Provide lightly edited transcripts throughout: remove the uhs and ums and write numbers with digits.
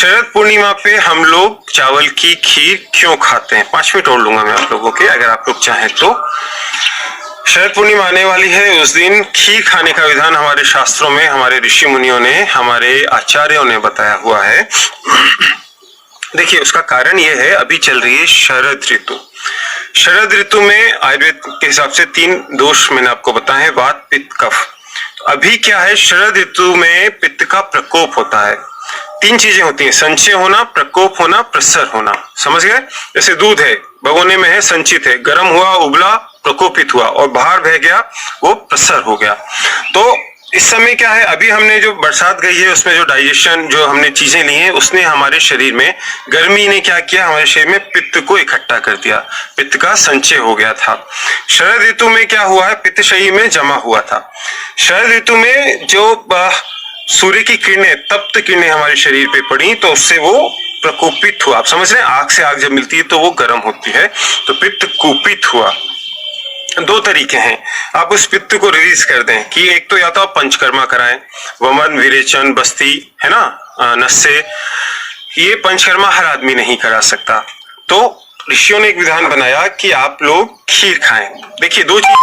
शरद पूर्णिमा पे हम लोग चावल की खीर क्यों खाते हैं? 5 मिनट और लूंगा मैं आप लोगों के, अगर आप लोग चाहें तो। शरद पूर्णिमा आने वाली है, उस दिन खीर खाने का विधान हमारे शास्त्रों में, हमारे ऋषि मुनियों ने, हमारे आचार्यों ने बताया हुआ है। देखिए, उसका कारण यह है, अभी चल रही है शरद ऋतु। शरद ऋतु में आयुर्वेद के हिसाब से 3 दोष मैंने आपको बताए हैं, वात, पित्त, कफ। अभी क्या है, शरद ऋतु में पित्त का प्रकोप होता है। 3 चीजें होती हैं, संचय होना, प्रकोप होना, प्रसर होना। समझ गए? जैसे दूध है, भगोने में है, संचित है, गर्म हुआ, उबला, प्रकोपित हुआ और बाहर बह गया, वो प्रसर हो गया। तो इस समय क्या है, अभी हमने जो बरसात गई है उसमें जो डाइजेशन, जो हमने चीजें ली हैं, उसने हमारे शरीर में, गर्मी ने क्या किया, हमारे शरीर में पित्त को इकट्ठा कर दिया, पित्त का संचय हो गया था। शरद ऋतु में क्या हुआ है, पित्त शरीर में जमा हुआ था। शरद ऋतु में जो सूर्य की किरणें, तप्त किरणें हमारे शरीर पे पड़ी, तो उससे वो प्रकोपित हुआ। आप समझ रहे हैं, आग से आग जब मिलती है तो वो गर्म होती है, तो पित्त कुपित हुआ। 2 तरीके हैं, आप उस पित्त को रिलीज कर दें कि एक तो या तो आप पंचकर्मा कराएं, वमन, विरेचन, बस्ती, है ना, नस्से। ये पंचकर्मा हर आदमी नहीं करा सकता, तो ऋषियों ने एक विधान बनाया कि आप लोग खीर खाएं। देखिए, 2 चीज,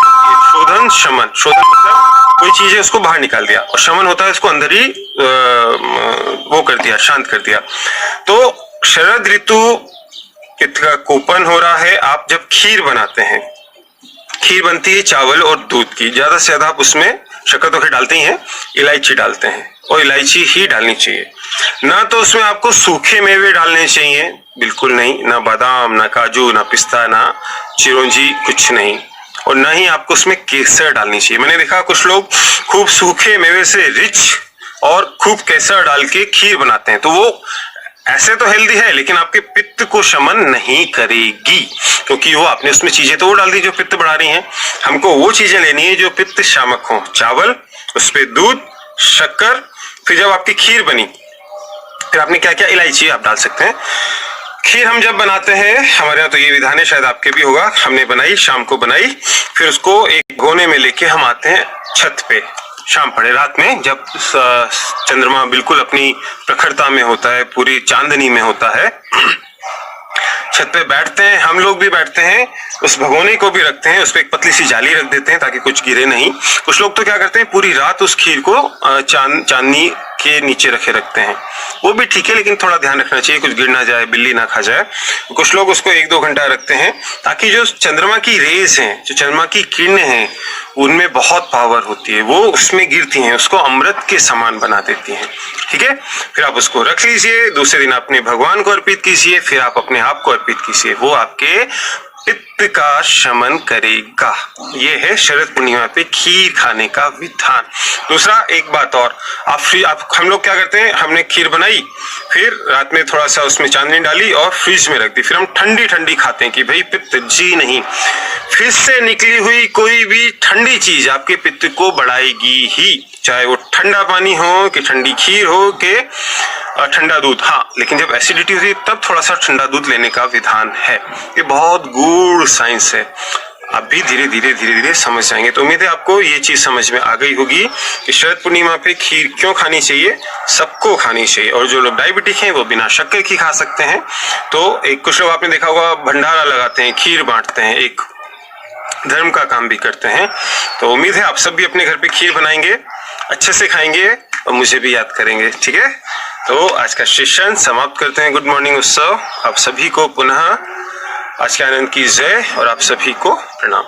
शोधन, शमन। शोधन मतलब कोई चीज है उसको बाहर निकाल दिया, और शमन होता है उसको अंदर ही वो कर दिया, शांत कर दिया। तो शरद ऋतु पित्त का कोपन हो रहा है। आप जब खीर बनाते हैं, खीर बनती है चावल और दूध की, ज्यादा से ज्यादा आप उसमें शक्कर तो खैर डालते ही हैं, इलायची डालते हैं, और इलायची ही डालनी चाहिए। ना तो उसमें आपको सूखे मेवे डालने चाहिए, बिल्कुल नहीं, ना बादाम, ना काजू, ना पिस्ता, ना चिरौंजी, कुछ नहीं। और ना ही आपको उसमें केसर डालनी चाहिए। मैंने देखा कुछ लोग खूब सूखे मेवे से रिच और खूब केसर डाल के खीर बनाते हैं, तो वो ऐसे तो हेल्दी है, लेकिन आपके पित्त को शमन नहीं करेगी, क्योंकि वो आपने उसमें चीजें तो वो डाल दी जो पित्त बढ़ा रही हैं। हमको वो चीजें लेनी है जो पित्त शामक हो, चावल, उस पे दूध, शक्कर। फिर जब आपकी खीर बनी, फिर आपने क्या किया, इलायची आप डाल सकते हैं। खीर हम जब बनाते हैं, हमारे यहाँ तो ये विधान है, शायद आपके भी होगा, हमने बनाई, शाम को बनाई, फिर उसको एक भगोने में लेके हम आते हैं छत पे, शाम पड़े, रात में जब चंद्रमा बिल्कुल अपनी प्रखरता में होता है, पूरी चांदनी में होता है, छत पे बैठते हैं, हम लोग भी बैठते हैं, उस भगोने को भी रखते हैं, उस पे एक पतली सी जाली रख देते हैं ताकि कुछ गिरे नहीं। कुछ लोग तो क्या करते हैं, पूरी रात उस खीर को चांदनी के नीचे रखते हैं, वो भी ठीक है, लेकिन थोड़ा ध्यान रखना चाहिए कुछ गिर ना जाए, बिल्ली ना खा जाए। कुछ लोग उसको 1-2 घंटा रखते हैं, ताकि जो चंद्रमा की रेज हैं, जो चंद्रमा की किरणें हैं, उनमें बहुत पावर होती है, वो उसमें गिरती हैं, उसको अमृत के समान बना देती हैं। ठीक है, फिर आप उसको रख लीजिए, दूसरे दिन अपने भगवान को अर्पित कीजिए, फिर आप अपने आप को अर्पित कीजिए, वो आपके पित्त का शमन करेगा। ये है शरद पूर्णिमा पे खीर खाने का विधान। दूसरा, एक बात और, आप हम लोग क्या करते हैं, हमने खीर बनाई, फिर रात में थोड़ा सा उसमें चांदनी डाली और फ्रिज में रख दी, फिर हम ठंडी ठंडी खाते हैं कि भाई पित्त जी नहीं। फ्रिज से निकली हुई कोई भी ठंडी चीज आपके पित्त को बढ़ाएगी ही, चाहे वो ठंडा पानी हो कि ठंडी खीर हो कि ठंडा दूध। हाँ, लेकिन जब एसिडिटी होती है तब थोड़ा सा ठंडा दूध लेने का विधान है। ये बहुत गूढ़ साइंस है, आप भी धीरे धीरे समझ जाएंगे। तो उम्मीद है आपको ये चीज समझ में आ गई होगी कि शरद पूर्णिमा पे खीर क्यों खानी चाहिए, सबको खानी चाहिए। और जो लोग डायबिटिक हैं वो बिना शक्कर की खा सकते हैं। तो एक कुछ लोग आपने देखा होगा भंडारा लगाते हैं, खीर बांटते हैं, एक धर्म का काम भी करते हैं। तो उम्मीद है आप सब भी अपने घर पे खीर बनाएंगे, अच्छे से खाएंगे और मुझे भी याद करेंगे। ठीक है, तो आज का सेशन समाप्त करते हैं। गुड मॉर्निंग उत्सव, आप सभी को पुनः आज के आनंद की जय और आप सभी को प्रणाम।